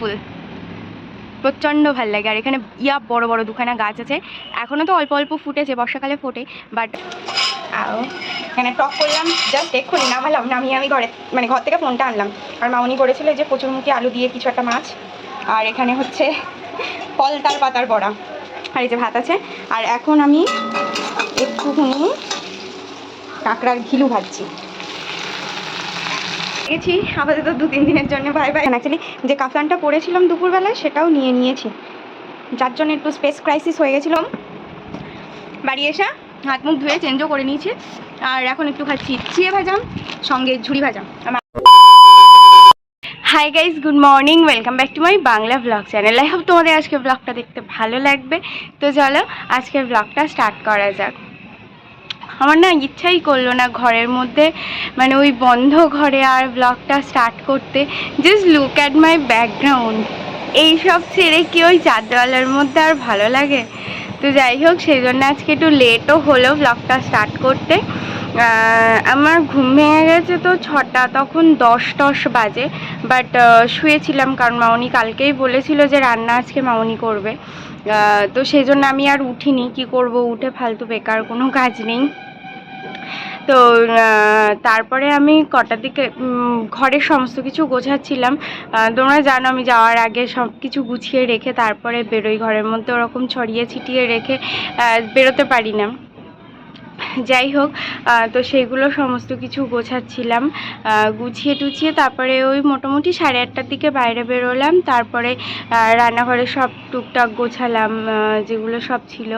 ফুল, প্রচণ্ড ভাল লাগে। আর এখানে বড় বড় দুখানা গাছ আছে, এখনও তো অল্প অল্প ফুটেছে, বর্ষাকালে ফোটে। বাট এখানে টক করলাম, জাস্ট এক্ষুনি নামালাম, নামিয়ে আমি ঘর থেকে ফোনটা আনলাম। আর মাউনি করেছিল যে কচুরমুখী আলু দিয়ে কিছু একটা মাছ। আর এখানে হচ্ছে পলতার পাতার বড়া, আর এই যে ভাত আছে। আর এখন আমি একটুখানি কাঁকড়ার ঘিলু ভাজছি। গেছি আপাতত 2-3 দিনের জন্য, বাই বাই। অ্যাকচুয়ালি যে কাফতানটা পরেছিলাম দুপুরবেলায় সেটাও নিয়ে নিয়েছি, যার জন্য একটু স্পেস ক্রাইসিস হয়ে গেছিলাম। বাড়ি এসে হাত মুখ ধুয়ে চেঞ্জও করে নিয়েছি। আর এখন একটু খাচ্ছি চিড়ে ভাজা, সঙ্গে ঝুড়ি ভাজা। Hi guys, good morning, welcome back to my Bangla blog channel. I hope তোমাদের আজকে ব্লগটা দেখতে ভালো লাগবে। তো চলো আজকের ব্লগটা স্টার্ট করা যাক। আমার না ইচ্ছাই করলো না ঘরের মধ্যে, মানে ওই বন্ধ ঘরে আর ব্লগটা স্টার্ট করতে। Just look at my background, এইসব ছেড়ে কি ওই চারদেওয়ালের মধ্যে আর ভালো লাগে? তো যাই হোক, সেই জন্য আজকে একটু লেটও হলো ব্লগটা স্টার্ট করতে। আমার ঘুম ভেঙে গেছে তো 6টা, তখন 10 বাজে। বাট শুয়েছিলাম, কারণ মামনি কালকেই বলেছিল যে রান্না আজকে মামনি করবে। তো সেই জন্য আমি আর উঠিনি, কি করব উঠে, ফালতু বেকার কোনো কাজ নেই। তো তারপরে আমি কটার দিকে ঘরের সমস্ত কিছু গোছাচ্ছিলাম। তোমরা জানো আমি যাওয়ার আগে সব কিছু গুছিয়ে রেখে তারপরে বেরোই, ঘরের মধ্যে ওরকম ছড়িয়ে ছিটিয়ে রেখে বেরোতে পারি না। যাই হোক, তো সেইগুলো সমস্ত কিছু গোছাচ্ছিলাম, গুছিয়ে টুছিয়ে তারপরে ওই মোটামুটি 8:30টার দিকে বাইরে বেরোলাম। তারপরে রান্নাঘরে সব টুকটাক গোছালাম, যেগুলো সব ছিল।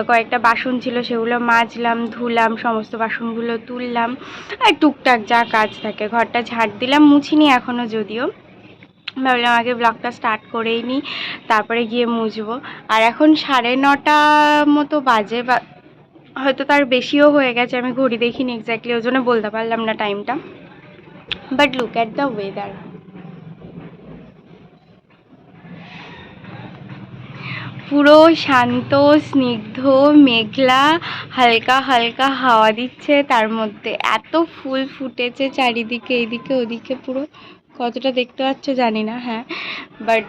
কয়েকটা বাসন ছিল, সেগুলো মাজলাম, ধুলাম, সমস্ত বাসনগুলো তুললাম। আর টুকটাক যা কাজ থাকে, ঘরটা ঝাড় দিলাম, মুছিনি এখনও, যদিও ভাবলাম আগে ব্লগটা স্টার্ট করেই নিই, তারপরে গিয়ে মুছবো। আর এখন 9:30 মতো বাজে, বা হয়তো তার বেশিও হয়ে গেছে, আমি ঘড়ি দেখিনি এক্স্যাক্টলি, ওই জন্য বলতে পারলাম না টাইমটা। But look at the weather, পুরো শান্ত, স্নিগ্ধ, মেঘলা, হালকা হালকা হাওয়া দিচ্ছে, তার মধ্যে এত ফুল ফুটেছে চারিদিকে, এদিকে ওদিকে, পুরো কতটা দেখতে পাচ্ছ জানি না, হ্যাঁ, বাট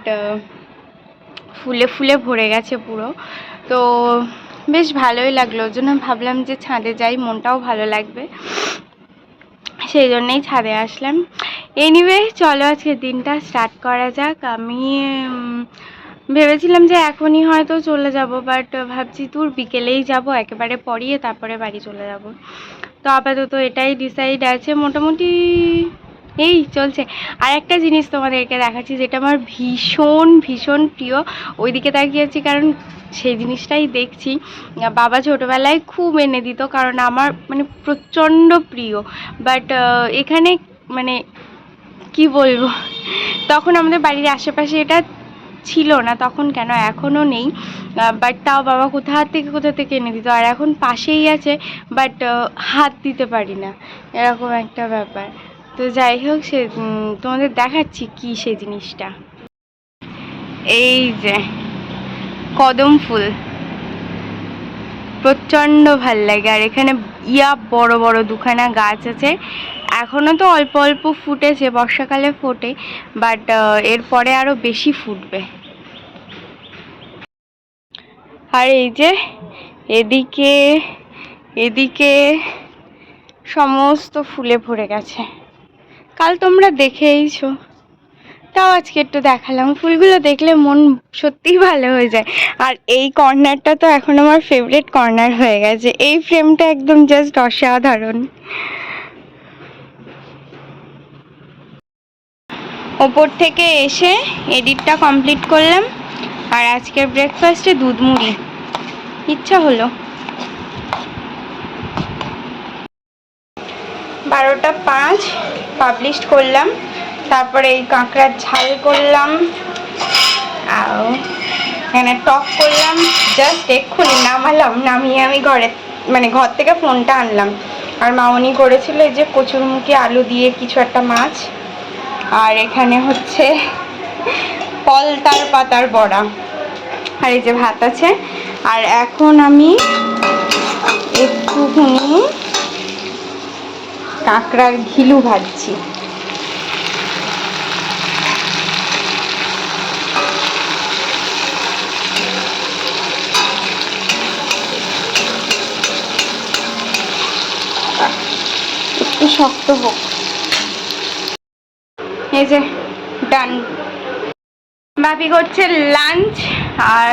ফুলে ফুলে ভরে গেছে পুরো। তো বেশ ভালোই লাগলো, ওর জন্য ভাবলাম যে ছাদে যাই, মনটাও ভালো লাগবে, সেই জন্যেই ছাদে আসলাম। এনিওয়ে, চলো আজকে দিনটা স্টার্ট করা যাক। আমি ভেবেছিলাম যে এখনই হয়তো চলে যাব, বাট ভাবছি তোর বিকেলেই যাব, একেবারে পড়িয়ে তারপরে বাড়ি চলে যাব। তো আপাতত এটাই ডিসাইড আছে, মোটামুটি এই চলছে। আর একটা জিনিস তোমাদেরকে দেখাচ্ছি, যেটা আমার ভীষণ ভীষণ প্রিয়, ওইদিকে তাকিয়েছি কারণ সেই জিনিসটাই দেখছি। বাবা ছোটোবেলায় খুব এনে দিত, কারণ আমার মানে প্রচণ্ড প্রিয়। বাট এখানে মানে কি বলবো, তখন আমাদের বাড়ির আশেপাশে এটা ছিল না, তখন কেন এখনও নেই, বাট তাও বাবা কোথা থেকে এনে দিত। আর এখন পাশেই আছে, বাট হাত দিতে পারি না, এরকম একটা ব্যাপার। তো যাই হোক, সে তোমাদের দেখাচ্ছি কি সেই জিনিসটা। এই যে কদম ফুল, প্রচণ্ড ভাল লাগে। আর এখানে বড় বড় দুখানা গাছ আছে, এখনও তো অল্প অল্প ফুটেছে, বর্ষাকালে ফোটে, বাট এরপরে আরও বেশি ফুটবে। আর এই যে এদিকে এদিকে সমস্ত ফুলে ভরে গেছে, কাল তোমরা দেখেইছো, তাও আজকে একটু দেখালাম। ফুলগুলো দেখলে মন সত্যিই ভালো হয়ে যায়। আর এই কর্নারটা তো এখন আমার ফেভারিট কর্নার হয়ে গেছে, এই ফ্রেমটা একদম জাস্ট অসাধারণ। ওপর থেকে এসে এডিটটা কমপ্লিট করলাম, আর আজকের ব্রেকফাস্টে দুধ মুড়ি ইচ্ছা হলো। 12:05 পাবলিশ করলাম, তারপরে এই কাঁকড়ার ঝাল করলাম, আর এখানে টক করলাম, জাস্ট এক্ষুনি নামালাম, নামিয়ে আমি ঘর থেকে ফোনটা আনলাম। আর মামনি করেছিল এই যে কচুরমুখী আলু দিয়ে কিছু একটা মাছ। আর এখানে হচ্ছে পলতার পাতার বড়া, আর এই যে ভাত আছে। আর এখন আমি একটুখানি কাঁকড়ার ঘিলু ভাজছি। শক্ত হোক। এই যে ডান। বাপি করছে লাঞ্চ, আর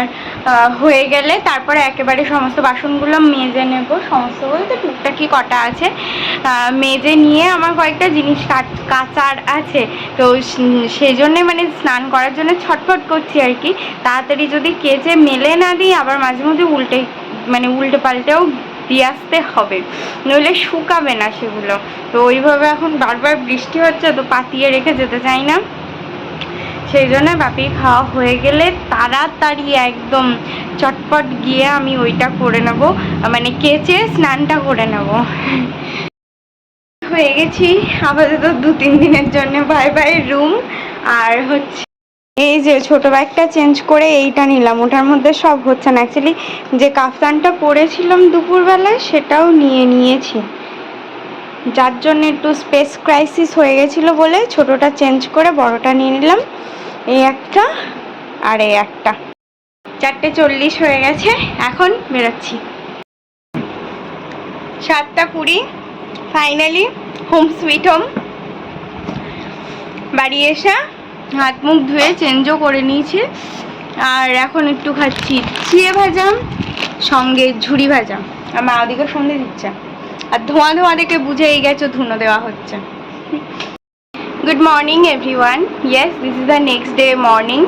হয়ে গেলে তারপরে একেবারে সমস্ত বাসনগুলো মেজে নেব। সমস্ত বলতে টুকটাকি কটা আছে, মেজে নিয়ে আমার কয়েকটা জিনিস কাচার আছে, তো সেই জন্যে মানে স্নান করার জন্য ছটফট করছি আর কি। তাড়াতাড়ি যদি কেচে মেলে না দিই আবার মাঝে মধ্যে উল্টে পাল্টেও দিয়ে আসতে হবে, নইলে শুকাবে না সেগুলো। তো ওইভাবে এখন বারবার বৃষ্টি হচ্ছে, তো পাতিয়ে রেখে যেতে চাই না। সেই জন্য বাপির খাওয়া হয়ে গেলে তাড়াতাড়ি একদম চটপট গিয়ে আমি ওইটা করে নেব, মানে কেচে স্নানটা করে নেব। হয়ে গেছি আপাতত 2-3 দিনের জন্য বাই বাই রুম। আর হচ্ছে এই যে ছোট ব্যাগটা চেঞ্জ করে এইটা নিলাম, ওটার মধ্যে সব হচ্ছে না। অ্যাকচুয়ালি যে কাফতানটা পরেছিলাম দুপুরবেলায় সেটাও নিয়েছি, যার জন্য একটু স্পেস ক্রাইসিস হয়ে গেছিলো বলে ছোটটা চেঞ্জ করে বড়টা নিয়ে নিলাম। এই একটা আর এই একটা। 4:40 হয়ে গেছে, এখন বেরোচ্ছি। 7:20 ফাইনালি হোম সুইট হোম। বাড়ি এসে হাত মুখ ধুয়ে চেঞ্জও করে নিয়েছি, আর এখন একটু খাচ্ছি চিড়ে ভাজা সঙ্গে ঝুড়ি ভাজা। আমার ওদিকে সন্ধে দিচ্ছে, আর ধোঁয়া দেখে বুঝেই গেছো ধুনো দেওয়া হচ্ছে। Good morning everyone. Yes, this is the next day morning.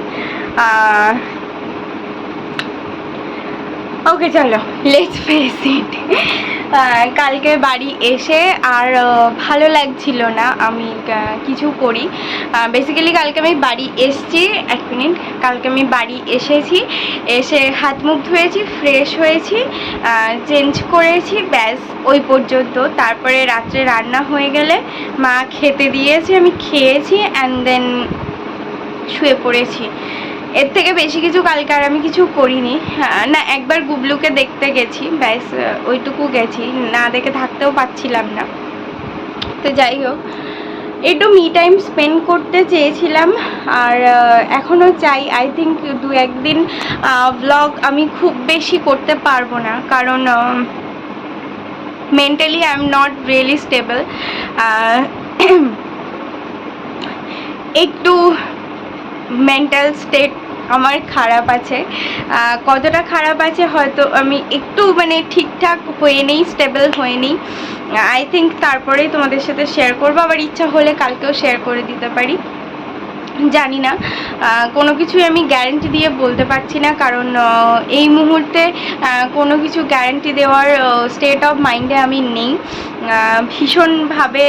Okay, চলো let's face it. কালকে বাড়ি এসে আর ভালো লাগছিল না আমি কিছু করি। বেসিক্যালি কালকে আমি বাড়ি এসেছি, 1 মিনিট, কালকে আমি বাড়ি এসে হাত মুখ ধুয়েছি, ফ্রেশ হয়েছি, চেঞ্জ করেছি, ব্যাস ওই পর্যন্ত। তারপরে রাত্রে রান্না হয়ে গেলে মা খেতে দিয়েছে, আমি খেয়েছি, অ্যান্ড দেন শুয়ে পড়েছি। এর থেকে বেশি কিছু কালকে আর আমি কিছু করিনি। না, একবার গুবলুকে দেখতে গেছি, ব্যাস ওইটুকু গেছি, না দেখে থাকতেও পারছিলাম না। তো যাই হোক, একটু মি টাইম স্পেন্ড করতে চেয়েছিলাম, আর এখনও চাই। আই থিঙ্ক 2-1 দিন ব্লগ আমি খুব বেশি করতে পারবো না, কারণ mentally I am not really stable. একটু মেন্টাল স্টেট আমার খারাপ আছে। কতটা খারাপ আছে হয়তো আমি একটু মানে ঠিকঠাক হয়ে নেই, স্টেবল হয়ে নেই। আই থিঙ্ক তারপরেই তোমাদের সাথে শেয়ার করবো, আবার ইচ্ছা হলে কালকেও শেয়ার করে দিতে পারি, জানি না। কোনো কিছুই আমি গ্যারেন্টি দিয়ে বলতে পারছি না, কারণ এই মুহূর্তে কোনো কিছু গ্যারেন্টি দেওয়ার স্টেট অফ মাইন্ডে আমি নেই। ভীষণভাবে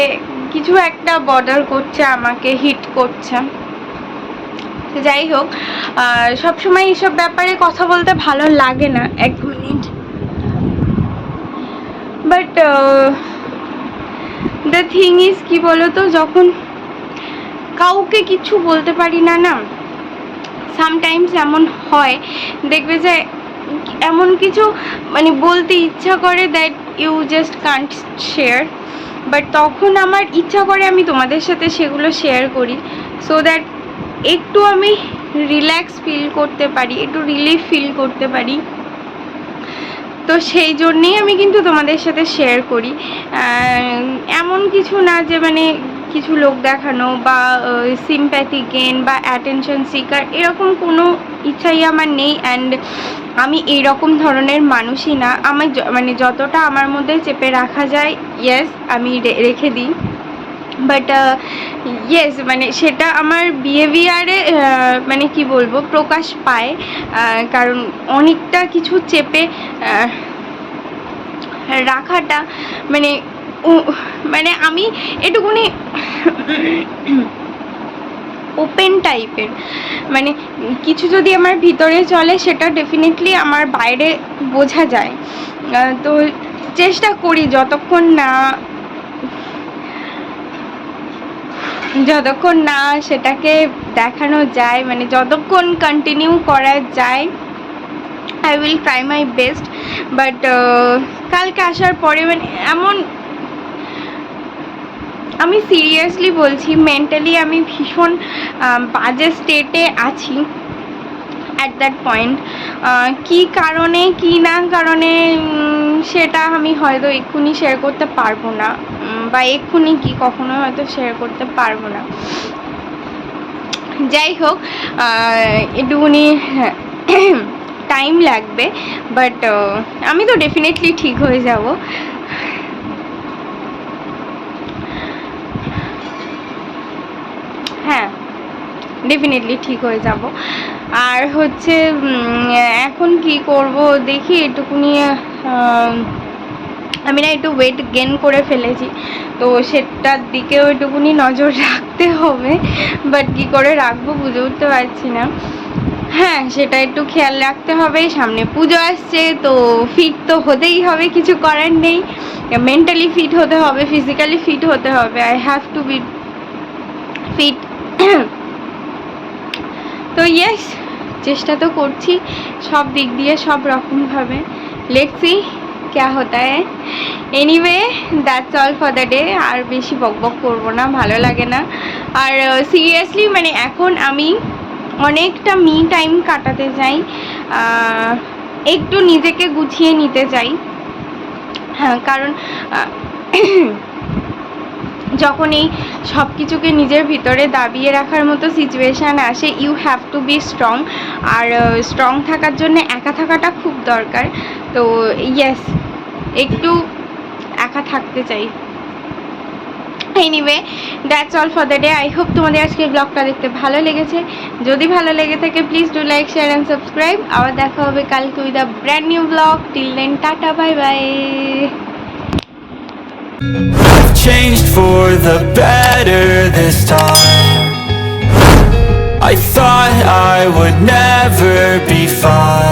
কিছু একটা বর্ডার করছে, আমাকে হিট করছে। যাই হোক, সবসময় এইসব ব্যাপারে কথা বলতে ভালো লাগে না। 1 minute. But the thing is কি বলতো, যখন কাউকে কিছু বলতে পারি না, সামটাইমস এমন হয়, দেখবে যে এমন কিছু মানে বলতে ইচ্ছা করে that you just can't share, but তখন আমার ইচ্ছা করে আমি তোমাদের সাথে সেগুলো শেয়ার করি, সো দ্যাট একটু আমি রিল্যাক্স ফিল করতে পারি, একটু রিলিফ ফিল করতে পারি। তো সেই জন্যেই আমি কিন্তু তোমাদের সাথে শেয়ার করি। এমন কিছু না যে মানে কিছু লোক দেখানো বা সিম্প্যাথি গেন বা অ্যাটেনশন সিকার, এরকম কোনো ইচ্ছাই আমার নেই। অ্যান্ড আমি এইরকম ধরনের মানুষই না। আমার মানে যতটা আমার মধ্যে চেপে রাখা যায়, ইয়েস আমি রেখে দিই, বাট ইয়েস মানে সেটা আমার বিহেভিয়ারে মানে কি বলবো প্রকাশ পায়, কারণ অনেকটা কিছু চেপে রাখাটা মানে আমি এটুকুনি ওপেন টাইপের, মানে কিছু যদি আমার ভিতরে চলে সেটা ডেফিনেটলি আমার বাইরে বোঝা যায়। তো চেষ্টা করি যতক্ষণ না সেটাকে দেখানো যায়, মানে যতক্ষণ কন্টিনিউ করা যায়, I will try my best. But কালকে আসার পরে মানে এমন, আমি সিরিয়াসলি বলছি, মেন্টালি আমি ভীষণ বাজে স্টেটে আছি। At that point. কী কারণে কী না কারণে সেটা আমি হয়তো এক্ষুনি শেয়ার করতে পারবো না, বা এক্ষুনি কি কখনো হয়তো শেয়ার করতে পারবো না। যাই হোক, একটুখানি টাইম লাগবে, বাট আমি তো ডেফিনেটলি ঠিক হয়ে যাব। হ্যাঁ, ডেফিনেটলি ঠিক হয়ে যাব। আর হচ্ছে এখন কি করব দেখি, একটুকুনি আমি না একটু ওয়েট গেন করে ফেলেছি, তো সেটার দিকেও একটুকুনি নজর রাখতে হবে, বাট কী করে রাখবো বুঝে উঠতে পারছি না। হ্যাঁ, সেটা একটু খেয়াল রাখতে হবে, সামনে পুজো আসছে, তো ফিট তো হতেই হবে, কিছু করার নেই। মেন্টালি ফিট হতে হবে, ফিজিক্যালি ফিট হতে হবে, I have to be fit. তো ইয়েস, চেষ্টা তো করছি সব দিক দিয়ে, সব রকমভাবে। লেটস সি क्या होता है। Anyway, that's all for the day. আর বেশি বকবক করবো না, ভালো লাগে না। আর সিরিয়াসলি মানে এখন আমি অনেকটা মি টাইম কাটাতে চাই, একটু নিজেকে গুছিয়ে নিতে চাই। হ্যাঁ, কারণ যখন এই সব কিছুকে নিজের ভিতরে দাবিয়ে রাখার মতো সিচুয়েশান আসে, you have to be strong. আর স্ট্রং থাকার জন্য একা থাকাটা খুব দরকার। তো ইয়েস, একটু একা থাকতে চাই। Anyway, that's all for the day. I hope তোমাদের আজকে ব্লগটা দেখতে ভালো লেগেছে। যদি ভালো লেগে থাকে please do like, share and subscribe. আবার দেখা হবে কালকে with a brand new blog. Till then, tata, bye bye. I've changed for the better this time. I thought I would never be fine.